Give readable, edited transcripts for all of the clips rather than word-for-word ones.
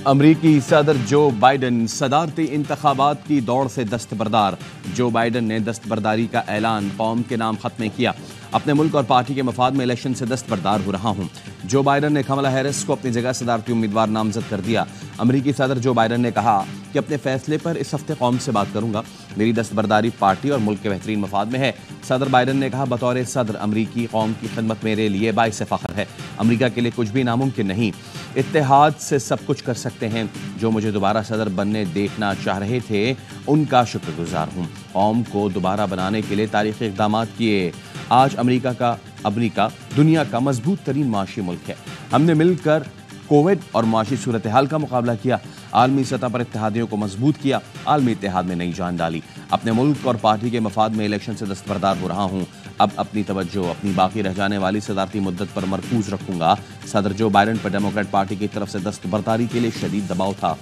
अमरीकी सदर जो बाइडन सदारती इंतखाबात की दौड़ से दस्तबरदार। जो बाइडन ने दस्तबरदारी का ऐलान कौम के नाम खत्म किया। अपने मुल्क और पार्टी के मफाद में इलेक्शन से दस्तबरदार हो रहा हूं। जो बाइडन ने कमला हैरिस को अपनी जगह सदारती उम्मीदवार नामजद कर दिया। अमरीकी सदर जो बाइडन ने कहा कि अपने फैसले पर इस हफ्ते कौम से बात करूंगा। मेरी दस्तबरदारी पार्टी और मुल्क के बेहतरीन मफाद में है। सदर बाइडन ने कहा, बतौर सदर अमरीकी कौम की खिदमत मेरे लिए बाइस फख्र है। अमरीका के लिए कुछ भी नामुमकिन नहीं। इत्तेहाद से सब कुछ कर सकते हैं। जो मुझे दोबारा सदर बनने देखना चाह रहे थे उनका शुक्रगुजार हूं। कौम को दोबारा बनाने के लिए तारीखी इक़दाम किए। आज अमरीका दुनिया का मजबूत तरीन माशी मुल्क है। हमने मिलकर कोविड और माशी सूरत हाल का मुकाबला किया। आलमी सतह पर इत्तेहादियों को मजबूत किया। आलमी इत्तेहाद में नई जान डाली। अपने मुल्क और पार्टी के मफाद में इलेक्शन से दस्तबरदार हो रहा हूं। अब अपनी तवज्जो अपनी बाकी रह जाने वाली सदारती मुद्दत पर मरकूज रखूंगा। सदर जो बाइडन पर डेमोक्रेट पार्टी की तरफ से दस्तबरदारी के लिए शदीद दबाव था।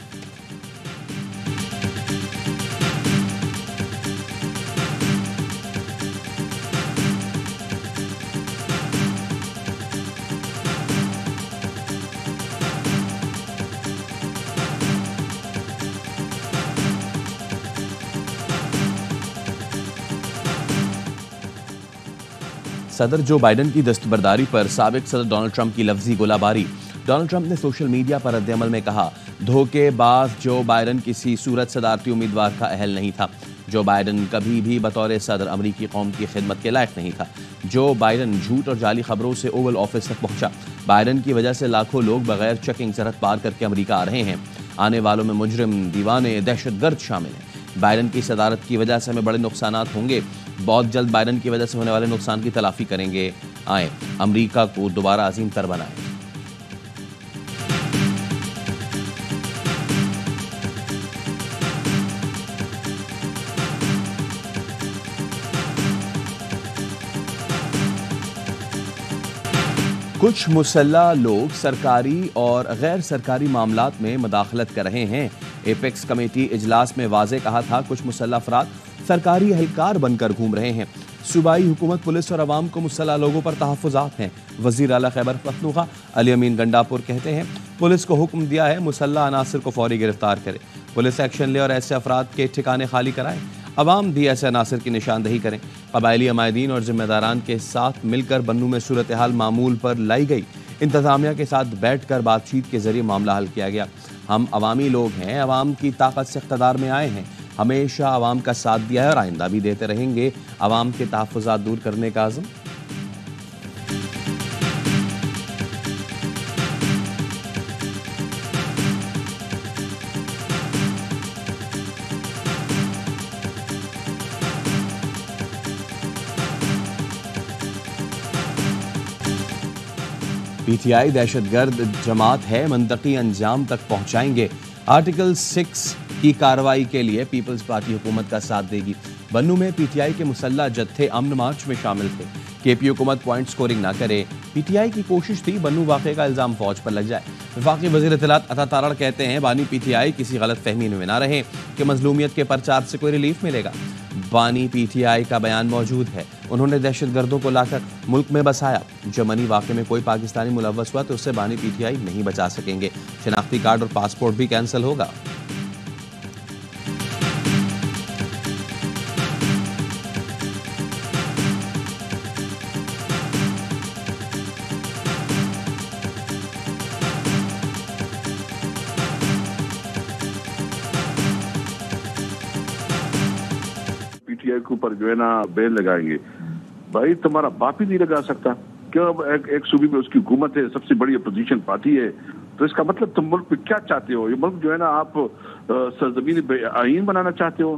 सदर जो बाइडन की दस्तबरदारी पर साबिक सदर डोनाल्ड ट्रंप की लफ्जी गोलाबारी। डोनाल्ड ट्रंप ने सोशल मीडिया पर रद्द-ए-अमल में कहा, धोखेबाज जो बाइडन किसी सूरत सदारती उम्मीदवार का अहल नहीं था। जो बाइडन कभी भी बतौर सदर अमरीकी कौम की खिदमत के लायक नहीं था। जो बाइडन झूठ और जाली खबरों से ओवल ऑफिस तक पहुंचा। बाइडन की वजह से लाखों लोग बगैर चेकिंग सरहद पार करके अमरीका आ रहे हैं। आने वालों में मुजरिम, दीवाने, दहशतगर्द शामिल हैं। बाइडन की सदारत की वजह से हमें बड़े नुकसानात होंगे। बहुत जल्द बाइडन की वजह से होने वाले नुकसान की तलाफी करेंगे। आए अमरीका को दोबारा अजीम तर बनाएं। कुछ मुसल्ला लोग सरकारी और गैर सरकारी मामलात में मदाखलत कर रहे हैं। एपेक्स कमेटी इजलास में वाज़े कहा था, कुछ मुसल्ला अफराद सरकारी एहलकार बनकर घूम रहे हैं। सूबाई हुकूमत, पुलिस और अवाम को मुसल्ला लोगों पर तहफ़्फ़ुज़ात हैं। वज़ीर आला खैबर पख्तूनख्वा अली अमीन गंडापुर कहते हैं, पुलिस को हुक्म दिया है मुसल्ला अनासिर को फौरी गिरफ्तार करे। पुलिस एक्शन ले और ऐसे अफराद के ठिकाने खाली कराएं। अवाम भी ऐसे अनासिर की निशानदही करें। कबायली अमायदीन और जिम्मेदारान के साथ मिलकर बन्नू में सूरत हाल मामूल पर लाई गई। इंतजामिया के साथ बैठ कर बातचीत के जरिए मामला हल किया गया। हम अवामी लोग हैं, अवाम की ताकत से इक़्तिदार में आए हैं। हमेशा अवाम का साथ दिया है और आइंदा भी देते रहेंगे। अवाम के तहफ़्फ़ुज़ात दूर करने का आज़म। पीटीआई दहशतगर्द जमात है, मंतकी अंजाम तक पहुंचाएंगे। आर्टिकल 6 की कार्रवाई के लिए पीपल्स पार्टी हुकूमत का साथ देगी। बन्नू में पीटीआई के मुसल्ला जत्थे अमन मार्च में शामिल थे। केपी हुकूमत पॉइंट स्कोरिंग ना करे। पीटीआई की कोशिश थी बन्नू वाक़े का इल्ज़ाम फौज पर लग जाए। वफाकी वज़ीर इत्तलात अता तारड़ कहते हैं, बानी पीटीआई किसी गलत फहमी में ना रहे कि मजलूमियत के प्रचार से कोई रिलीफ मिलेगा। बानी पीटीआई का बयान मौजूद है। उन्होंने दहशतगर्दों को लाकर मुल्क में बसाया। जमनी वाक़े में कोई पाकिस्तानी मुलव्वस हुआ तो उससे बानी पीटीआई नहीं बचा सकेंगे। शनाख्ती कार्ड और पासपोर्ट भी कैंसिल होगा। पीटीआई के ऊपर जो है ना बेल लगाएंगे। भाई तुम्हारा बाप ही नहीं लगा सकता क्यों? एक सूबे में उसकी हुकूमत है, सबसे बड़ी अपोजिशन पार्टी है, तो इसका मतलब तुम मुल्क पे क्या चाहते हो? ये मुल्क जो है ना आप सरजमीन आईन बनाना चाहते हो।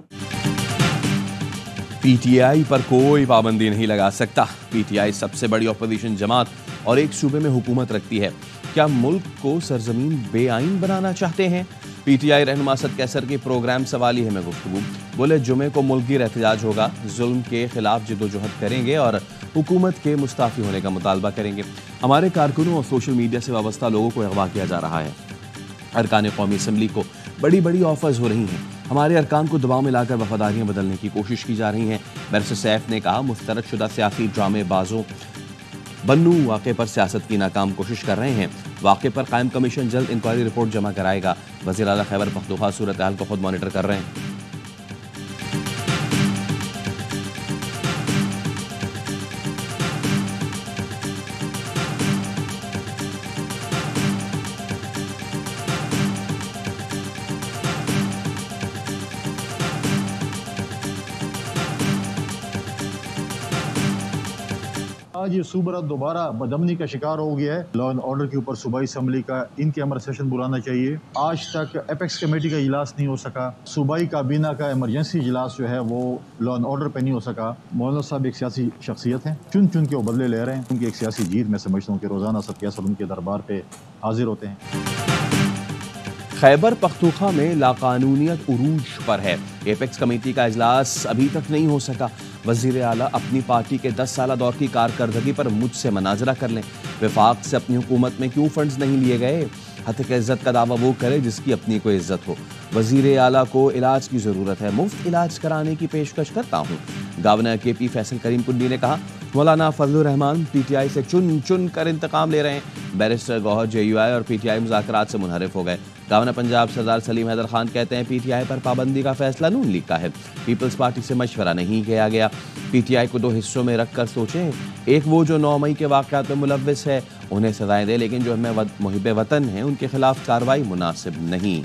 पीटीआई पर कोई पाबंदी नहीं लगा सकता। पीटीआई सबसे बड़ी अपोजिशन जमात और एक सूबे में हुकूमत रखती है। क्या मुल्क को सरजमीन बेआईन बनाना चाहते हैं? पीटीआई रहनुमा असद कैसर की प्रोग्राम सवाली है में गुफ्तगू। बोले, जुमे को मुल्की एहतजाज होगा, जुल्म के खिलाफ जिद्दोजहद करेंगे और हुकूमत के मुस्ताफ़ी होने का मुतालबा करेंगे। हमारे कारकुनों और सोशल मीडिया से वाबस्ता लोगों को अगवा किया जा रहा है। अरकान कौमी असम्बली को बड़ी बड़ी ऑफर्स हो रही हैं। हमारे अरकान को दबाव में लाकर वफादारियाँ बदलने की कोशिश की जा रही हैं। बैरिस्टर सैफ ने कहा, मुस्तरद शुदा सियासी ड्रामेबाजों बन्नू वाक़े पर सियासत की नाकाम कोशिश कर रहे हैं। वाक़े पर कायम कमीशन जल्द इंक्वायरी रिपोर्ट जमा कराएगा। वज़ीर आला खैबर पख्तूनख्वा सूरत हाल को खुद मॉनिटर कर रहे हैं। आज ये सूबा दोबारा बदमनी का शिकार हो गया है। लॉ एंड ऑर्डर के ऊपर सूबाई असम्बली का इन कैमरा सेशन बुलाना चाहिए। आज तक एपेक्स कमेटी का इजलास नहीं हो सका। सूबाई काबीना का इमरजेंसी इजलास जो है वो लॉ एंड ऑर्डर पे नहीं हो सका। मौलाना साहब एक सियासी शख्सियत हैं, चुन चुन के वो बदले ले रहे हैं। उनकी एक सियासी जीत मैं समझता हूँ कि रोजाना सबके असर उनके दरबार पे हाजिर होते हैं। खैबर पख्तूनख्वा में लाकानूनियत उरूज पर है। एपेक्स कमेटी का इजलास अभी तक नहीं हो सका। वज़ीर आला अपनी पार्टी के 10 साल दौर की कारकर्दगी पर मुझसे मनाजरा कर लें। वफाक से अपनी हुकूमत में क्यों फंड्स नहीं लिए गए? हक़ इज़्ज़त का दावा वो करे जिसकी अपनी कोई इज्जत हो। वज़ीर आला को इलाज की ज़रूरत है, मुफ्त इलाज कराने की पेशकश करता हूँ। गवर्नर KP फैसल करीम कुंडी ने कहा, मौलाना फजलुर रहमान PTI से चुन चुन कर इंतकाम ले रहे हैं। बैरिस्टर गौहर JUI और PTI मुज़ाकरात से मुनहरिफ हो गए। गवर्नर पंजाब सरदार सलीम हैदर खान कहते हैं PTI पर पाबंदी का फैसला नून लीग का है, पीपल्स पार्टी से मशवरा नहीं किया गया। PTI को 2 हिस्सों में रख कर सोचें। एक वो जो 9 मई के वाक़यात में मुलव्विस है, उन्हें सजाएं दे, लेकिन जो हमें मुहिब वतन हैं उनके खिलाफ कार्रवाई मुनासिब नहीं।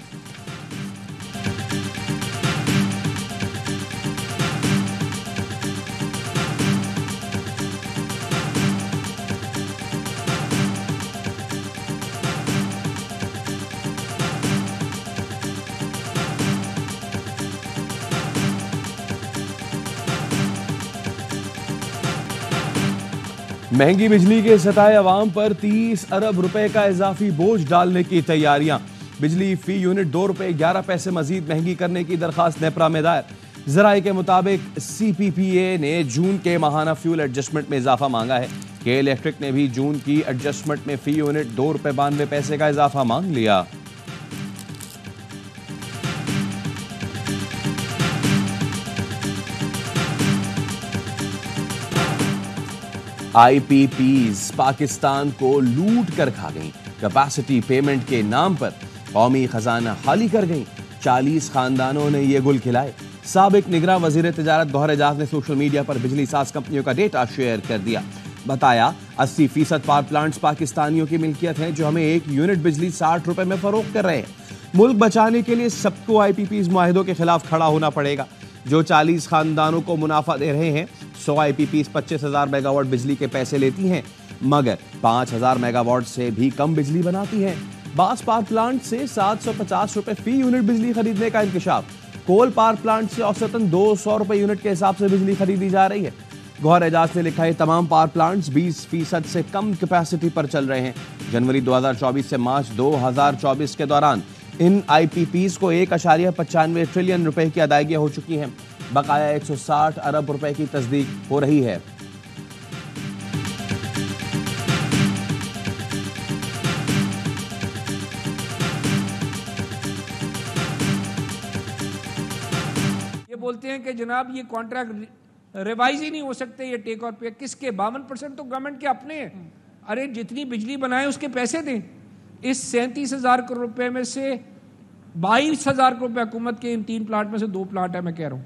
महंगी बिजली के सताए अवाम पर 30 अरब रुपए का इजाफी बोझ डालने की तैयारियां। बिजली फी यूनिट 2 रुपए 11 पैसे मजीद महंगी करने की दरखास्त नेपरा में दायर। जराये के मुताबिक CPPA ने जून के माहाना फ्यूल एडजस्टमेंट में इजाफा मांगा है। के इलेक्ट्रिक ने भी जून की एडजस्टमेंट में फी यूनिट 2 रुपए 92 पैसे का इजाफा मांग लिया। IPPs पाकिस्तान को लूट कर खा गईं। कैपेसिटी पेमेंट के नाम पर कौमी खजाना खाली कर गईं। 40 खानदानों ने ये गुल खिलाए। साबिक निगरान वजीर तिजारत गौहर एजाज ने सोशल मीडिया पर बिजली साज कंपनियों का डेटा शेयर कर दिया। बताया 80% पावर प्लांट्स पाकिस्तानियों की मिल्कियत है, जो हमें 1 यूनिट बिजली 60 रुपए में फरोख्त कर रहे हैं। मुल्क बचाने के लिए सबको IPPs मुआहिदों के खिलाफ खड़ा होना पड़ेगा। जो 40 खानदानों को मुनाफा दे रहे हैं, 100 IPPs 25,000 मेगावाट बिजली के पैसे लेती हैं, मगर 5,000 मेगावाट से भी कम बिजली बनाती हैं। बास पावर प्लांट से 750 रुपए फी यूनिट बिजली खरीदने का इंकशाफ। कोल पावर प्लांट से औसतन 200 रुपए यूनिट के हिसाब से बिजली खरीदी जा रही है। गौहर एजाज ने लिखा है, तमाम पावर प्लांट्स 20% से कम कैपेसिटी पर चल रहे हैं। जनवरी 2024 से मार्च 2024 के दौरान इन IPPs को 1.95 ट्रिलियन रुपए की अदायगियां हो चुकी हैं। बकाया 160 अरब रुपए की तस्दीक हो रही है। ये बोलते हैं कि जनाब ये कॉन्ट्रैक्ट रिवाइज ही नहीं हो सकते, ये टेक और पे। किसके? 52% तो गवर्नमेंट के अपने हैं। अरे जितनी बिजली बनाए उसके पैसे दें। इस 37,000 करोड़ रुपए में से 22,000 करोड़ रुपए हुकूमत के इन 3 प्लांट में से 2 प्लांट है, मैं कह रहा हूं।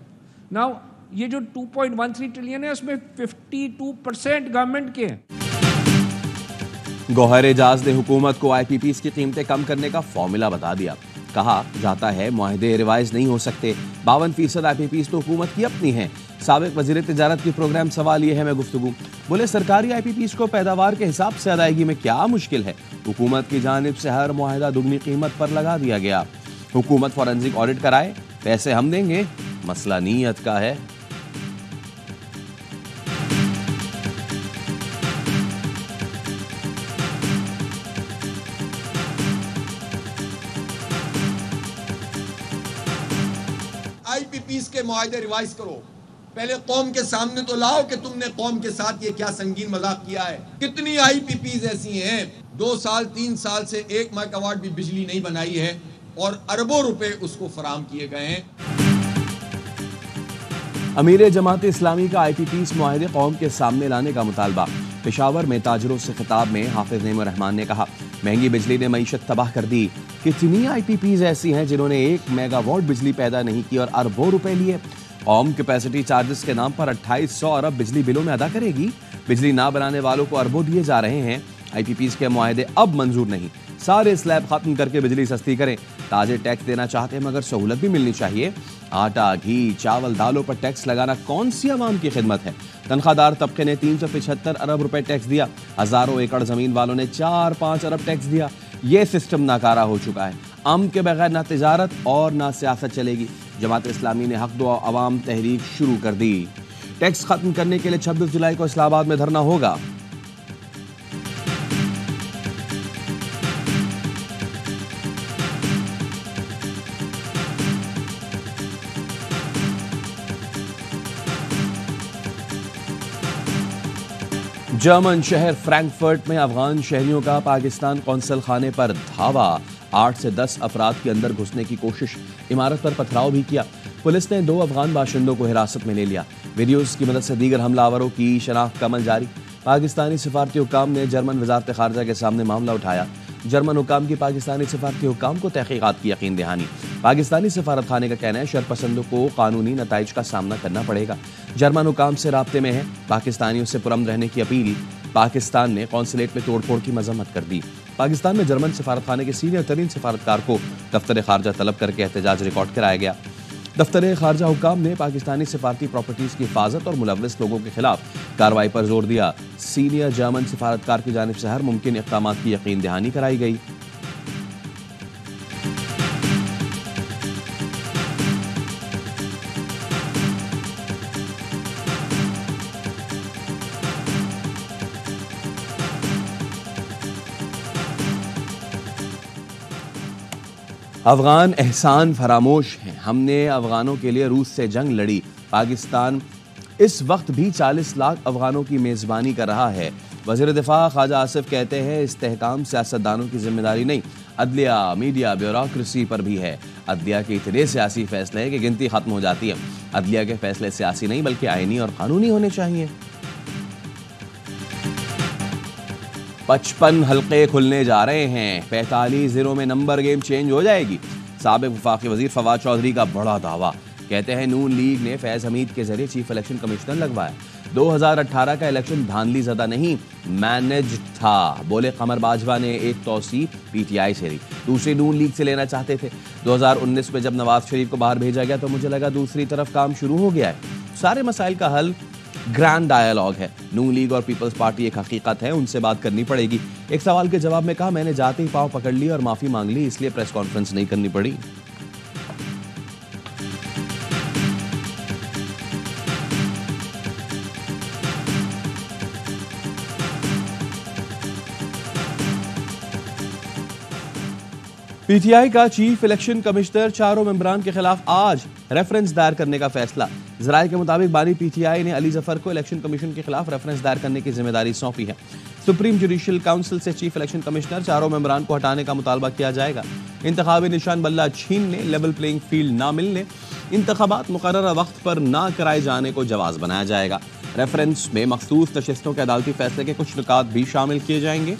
नाउ ये जो 2.13 ट्रिलियन है उसमें 52% गवर्नमेंट के हैं। गौहर एजाज ने हुकूमत को IPPs की कीमतें कम करने का फॉर्मूला बता दिया। कहा जाता है मुआहदे रिवाइज नहीं हो सकते। 52% IPPs तो हुकूमत की अपनी हैं। साबिक वजीर तिजारत की प्रोग्राम सवाल ये है मैं गुफ्तगू। बोले सरकारी IPPs को पैदावार के हिसाब से अदायगी में क्या मुश्किल है? हुकूमत की जानिब से हर मुआहदा दुगनी कीमत पर लगा दिया गया। हुकूमत फॉरेंसिक ऑडिट कराए, पैसे हम देंगे, मसला नीयत का है। IPPs के मुआहदे रिवाइज करो। पहले कौम के सामने तो लाओ कि तुमने कौम के साथ ये क्या संगीन मजाक किया है। कितनी IPPs ऐसी हैं 2 साल 3 साल से 1 मेगावाट भी बिजली नहीं बनाई है और अरबों रुपए उसको फराम किए गए हैं। अमीर जमात इस्लामी का IPPs मुआहदे कौम के सामने लाने का मुतालबा। पेशावर में ताजरों से खिताब में हाफिज नईम रहमान ने कहा, महंगी बिजली ने मईशत तबाह कर दी। कितनी IPPs ऐसी हैं जिन्होंने 1 मेगावाट बिजली पैदा नहीं की और अरबों रुपए लिए। कौम कैपेसिटी चार्जेस के नाम पर 2800 अरब बिजली बिलों में अदा करेगी। बिजली ना बनाने वालों को अरबों दिए जा रहे हैं। IPPs के मुआहदे अब मंजूर नहीं। सारे स्लैब खत्म करके बिजली सस्ती करें। ताजे टैक्स देना चाहते हैं मगर सहूलत भी मिलनी चाहिए। आटा, घी, चावल, दालों पर टैक्स लगाना कौन सी आवाम की खिदमत है। तनख्वाहदार तबके ने 375 अरब रुपए टैक्स दिया। हजारों एकड़ जमीन वालों ने 4-5 अरब टैक्स दिया। ये सिस्टम नाकारा हो चुका है। अमन के बगैर ना तिजारत और ना सियासत चलेगी। जमात इस्लामी ने हक दो अवाम तहरीक शुरू कर दी। टैक्स खत्म करने के लिए 26 जुलाई को इस्लामाबाद में धरना होगा। जर्मन शहर फ्रैंकफर्ट में अफगान शहरियों का पाकिस्तान कौंसल खाने पर धावा। 8 से 10 अफराद के अंदर घुसने की कोशिश, इमारत पर पथराव भी किया। पुलिस ने 2 अफगान बाशिंदों को हिरासत में ले लिया। वीडियोज की मदद से दीगर हमलावरों की शनाख्त का अमल जारी। पाकिस्तानी सिफारती हुक्काम ने जर्मन वजारत खारजा के सामने मामला उठाया। जर्मन हुक्काम की पाकिस्तानी सिफारती हुक्काम को तहकीकात की यकीन दहानी। पाकिस्तानी सफारत खाने का कहना है शरपसंदों को कानूनी नताइज का सामना करना पड़ेगा। जर्मन हुक्काम से राब्ते में है। पाकिस्तानियों से पुरअमन रहने की अपील। पाकिस्तान ने कौंसलेट में तोड़फोड़ की मजम्मत कर दी। पाकिस्तान में जर्मन सफारत खाने के सीनियर तरीन सफारतकार को दफ्तर खारजा तलब करके एहतजाज रिकॉर्ड कराया गया। दफ्तर खारजा हुक्काम ने पाकिस्तानी सिफारती प्रॉपर्टीज की हिफाजत और मुलव्वस लोगों के खिलाफ कार्रवाई पर जोर दिया। सीनियर जर्मन सफारतकार की जानिब से हर मुमकिन इक़दाम की यकीन दहानी कराई गई। अफगान एहसान फरामोश हैं। हमने अफगानों के लिए रूस से जंग लड़ी। पाकिस्तान इस वक्त भी 40 लाख अफगानों की मेज़बानी कर रहा है। वज़ीर दिफा ख्वाजा आसिफ कहते हैं इस्तेहकाम सियासतदानों की जिम्मेदारी नहीं, अदलिया, मीडिया, ब्यूरोक्रेसी पर भी है। अदलिया के इतने सियासी फैसले हैं कि गिनती खत्म हो जाती है। अदलिया के फैसले सियासी नहीं बल्कि आईनी और कानूनी होने चाहिए। 55 हल्के खुलने जा रहे हैं। 45 ज़िलों में नंबर गेम चेंज हो जाएगी। साबिक वफाकी वजीर फवाद चौधरी का बड़ा दावा। कहते हैं नून लीग ने फैज हमीद के जरिए चीफ इलेक्शन कमिश्नर लगवाया। 2018 का इलेक्शन धांधली ज़दा नहीं, मैनेज था। बोले कमर बाजवा ने एक तौसी PTI से ली, दूसरी नून लीग से लेना चाहते थे। 2019 में जब नवाज शरीफ को बाहर भेजा गया तो मुझे लगा दूसरी तरफ काम शुरू हो गया है। सारे मसाइल का हल ग्रैंड डायलॉग है। नून लीग और पीपल्स पार्टी एक हकीकत है, उनसे बात करनी पड़ेगी। एक सवाल के जवाब में कहा, मैंने जाते ही पांव पकड़ ली और माफी मांग ली, इसलिए प्रेस कॉन्फ्रेंस नहीं करनी पड़ी। PTI का चीफ इलेक्शन कमिश्नर 4 मेंबरान के खिलाफ आज रेफरेंस दायर करने का फैसला। जराये के मुताबिक बानी PTI ने अली जफर को इलेक्शन कमीशन के खिलाफ रेफरेंस दायर करने की जिम्मेदारी सौंपी है। सुप्रीम जुडिशियल काउंसिल से चीफ इलेक्शन कमिश्नर 4 मेंबरान को हटाने का मुतालबा किया जाएगा। इंतखाबी निशान बल्ला छीनने, लेवल प्लेइंग फील्ड ना मिलने, इंतखाबात मुकर्ररा वक्त पर ना कराए जाने को जवाज बनाया जाएगा। रेफरेंस में मखसूस नशिस्तों के अदालती फैसले के कुछ नुकात भी शामिल किए जाएंगे।